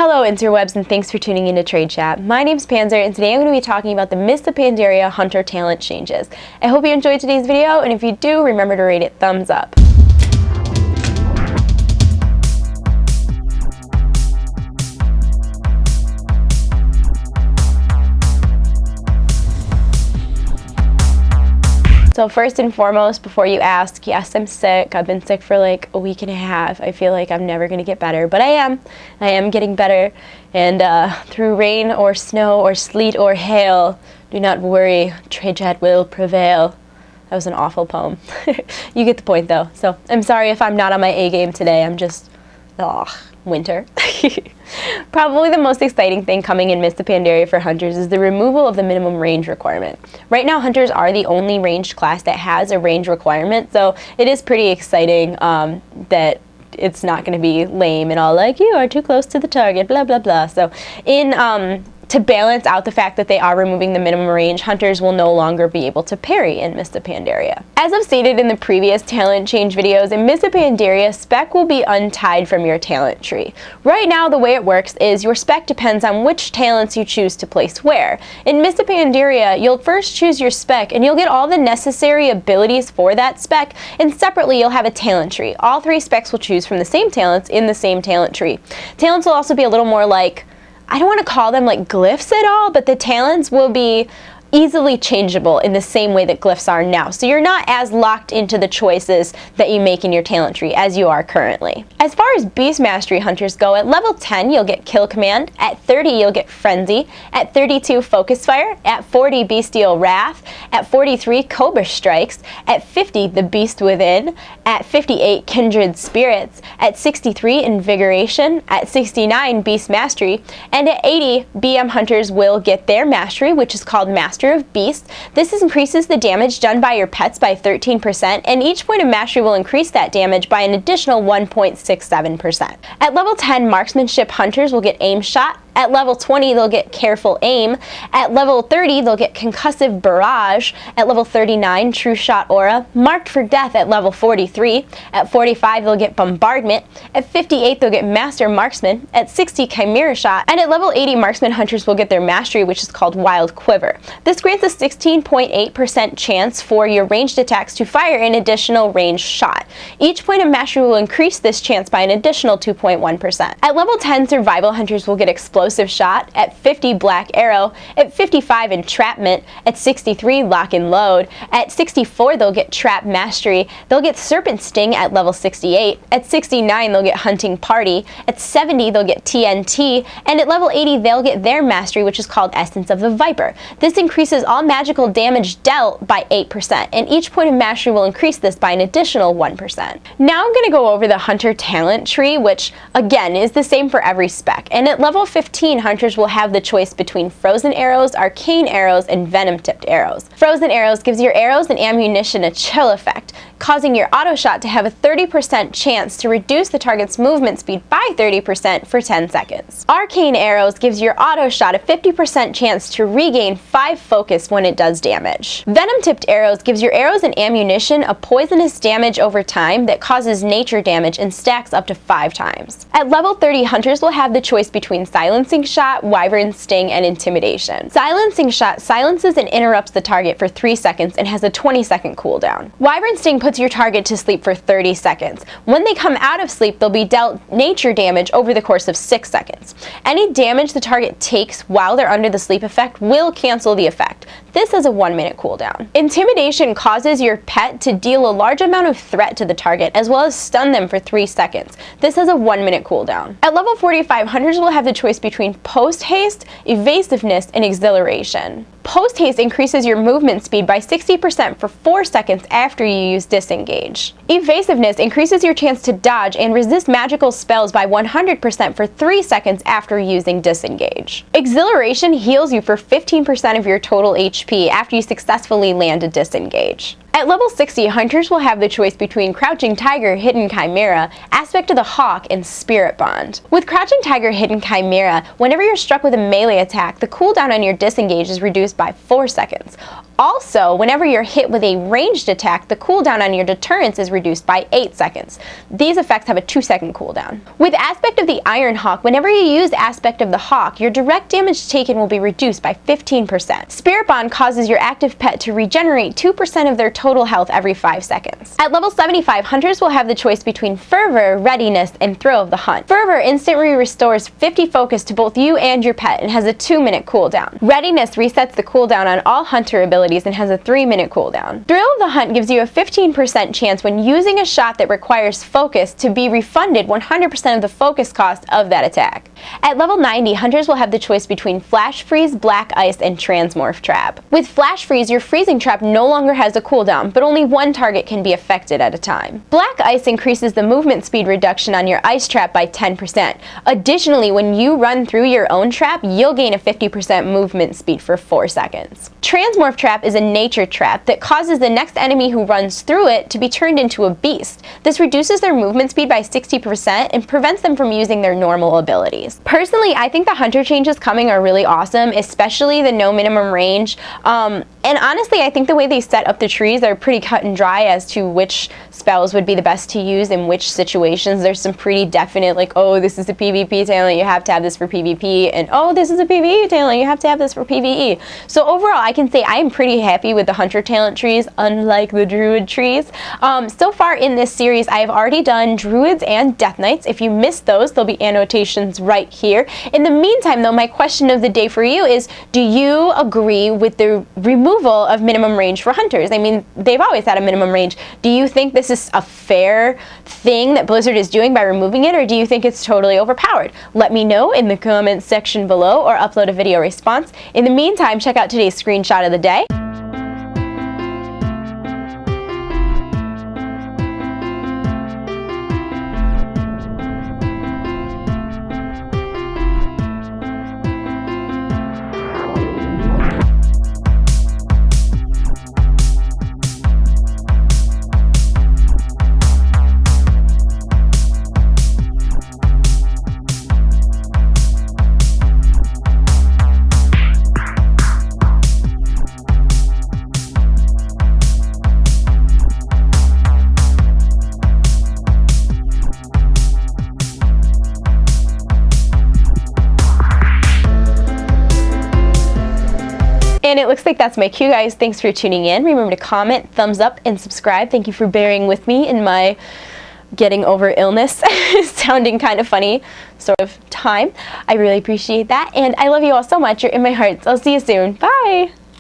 Hello interwebs, and thanks for tuning into TradeChat. My name's Panzer, and today I'm going to be talking about the Mists of Pandaria Hunter talent changes. I hope you enjoyed today's video, and if you do, remember to rate it thumbs up. So first and foremost, before you ask, yes, I'm sick. I've been sick for like a week and a half. I feel like I'm never going to get better, but I am getting better. And through rain or snow or sleet or hail, do not worry, TradeChat will prevail. That was an awful poem. You get the point though. So I'm sorry if I'm not on my A game today. I'm just, winter. Probably the most exciting thing coming in Mists of Pandaria for hunters is the removal of the minimum range requirement. Right now, hunters are the only ranged class that has a range requirement, so it is pretty exciting that it's not going to be lame and all like, you are too close to the target, blah, blah, blah. So to balance out the fact that they are removing the minimum range, hunters will no longer be able to parry in Mists of Pandaria. As I've stated in the previous talent change videos, in Mists of Pandaria, spec will be untied from your talent tree. Right now, the way it works is your spec depends on which talents you choose to place where. In Mists of Pandaria, you'll first choose your spec, and you'll get all the necessary abilities for that spec, and separately you'll have a talent tree. All three specs will choose from the same talents in the same talent tree. Talents will also be a little more like, I don't want to call them like glyphs at all, but the talents will be easily changeable in the same way that glyphs are now. So you're not as locked into the choices that you make in your talent tree as you are currently. As far as Beast Mastery hunters go, at level 10 you'll get Kill Command, at 30 you'll get Frenzy, at 32 Focus Fire, at 40 Bestial Wrath, at 43 Cobra Strikes, at 50 the Beast Within, at 58 Kindred Spirits, at 63 Invigoration, at 69 Beast Mastery, and at 80 BM hunters will get their mastery, which is called Master of Beasts. This increases the damage done by your pets by 13%, and each point of mastery will increase that damage by an additional 1.67%. At level 10, Marksmanship hunters will get Aim Shot. At level 20, they'll get Careful Aim. At level 30, they'll get Concussive Barrage. At level 39, True Shot Aura. Marked for Death at level 43. At 45, they'll get Bombardment. At 58, they'll get Master Marksman. At 60, Chimera Shot. And at level 80, Marksman hunters will get their mastery, which is called Wild Quiver. This grants a 16.8% chance for your ranged attacks to fire an additional ranged shot. Each point of mastery will increase this chance by an additional 2.1%. At level 10, Survival hunters will get Explosive Shot, at 50 Black Arrow, at 55 Entrapment, at 63 Lock and Load, at 64 they'll get Trap Mastery, they'll get Serpent Sting at level 68, at 69 they'll get Hunting Party, at 70 they'll get TNT, and at level 80 they'll get their mastery, which is called Essence of the Viper. This increases all magical damage dealt by 8%, and each point of mastery will increase this by an additional 1%. Now I'm going to go over the Hunter talent tree, which again is the same for every spec, and at level 15 hunters will have the choice between Frozen Arrows, Arcane Arrows, and Venom-tipped arrows. Frozen Arrows gives your arrows and ammunition a chill effect, causing your auto shot to have a 30% chance to reduce the target's movement speed by 30% for 10 seconds. Arcane Arrows gives your auto shot a 50% chance to regain 5 focus when it does damage. Venom-tipped arrows gives your arrows and ammunition a poisonous damage over time that causes nature damage and stacks up to 5 times. At level 30, hunters will have the choice between Silencing Shot, Wyvern Sting, and Intimidation. Silencing Shot silences and interrupts the target for 3 seconds and has a 20-second cooldown. Wyvern Sting puts your target to sleep for 30 seconds. When they come out of sleep, they'll be dealt nature damage over the course of 6 seconds. Any damage the target takes while they're under the sleep effect will cancel the effect. This has a 1-minute cooldown. Intimidation causes your pet to deal a large amount of threat to the target, as well as stun them for 3 seconds. This has a 1-minute cooldown. At level 45, hunters will have the choice between Post Haste, Evasiveness, and Exhilaration. Post Haste increases your movement speed by 60% for 4 seconds after you use Disengage. Evasiveness increases your chance to dodge and resist magical spells by 100% for 3 seconds after using Disengage. Exhilaration heals you for 15% of your total HP after you successfully land a Disengage. At level 60, hunters will have the choice between Crouching Tiger, Hidden Chimera, Aspect of the Hawk, and Spirit Bond. With Crouching Tiger, Hidden Chimera, whenever you're struck with a melee attack, the cooldown on your disengage is reduced by 4 seconds. Also, whenever you're hit with a ranged attack, the cooldown on your deterrence is reduced by 8 seconds. These effects have a 2-second cooldown. With Aspect of the Iron Hawk, whenever you use Aspect of the Hawk, your direct damage taken will be reduced by 15%. Spirit Bond causes your active pet to regenerate 2% of their total health every 5 seconds. At level 75, hunters will have the choice between Fervor, Readiness, and Thrill of the Hunt. Fervor instantly restores 50 focus to both you and your pet and has a 2-minute cooldown. Readiness resets the cooldown on all hunter abilities and has a 3-minute cooldown. Thrill of the Hunt gives you a 15% chance when using a shot that requires focus to be refunded 100% of the focus cost of that attack. At level 90, hunters will have the choice between Flash Freeze, Black Ice, and Transmorph Trap. With Flash Freeze, your freezing trap no longer has a cooldown, but only one target can be affected at a time. Black Ice increases the movement speed reduction on your ice trap by 10%. Additionally, when you run through your own trap, you'll gain a 50% movement speed for 4 seconds. Transmorph Trap is a nature trap that causes the next enemy who runs through it to be turned into a beast. This reduces their movement speed by 60% and prevents them from using their normal abilities. Personally, I think the hunter changes coming are really awesome, especially the no minimum range. And honestly, I think the way they set up the trees are pretty cut and dry as to which spells would be the best to use in which situations. There's some pretty definite, like, oh, this is a PvP talent, you have to have this for PvP, and oh, this is a PvE talent, you have to have this for PvE. So overall, I can say I am pretty happy with the hunter talent trees, unlike the druid trees. So far in this series, I have already done druids and death knights. If you missed those, there'll be annotations right here. In the meantime, though, my question of the day for you is, do you agree with the removal of minimum range for hunters? I mean, they've always had a minimum range. Do you think this is a fair thing that Blizzard is doing by removing it, or do you think it's totally overpowered? Let me know in the comments section below or upload a video response. In the meantime, check out today's screenshot of the day. And it looks like that's my cue, guys. Thanks for tuning in. Remember to comment, thumbs up, and subscribe. Thank you for bearing with me in my getting over illness, sounding kind of funny sort of time. I really appreciate that, and I love you all so much. You're in my hearts. I'll see you soon. Bye!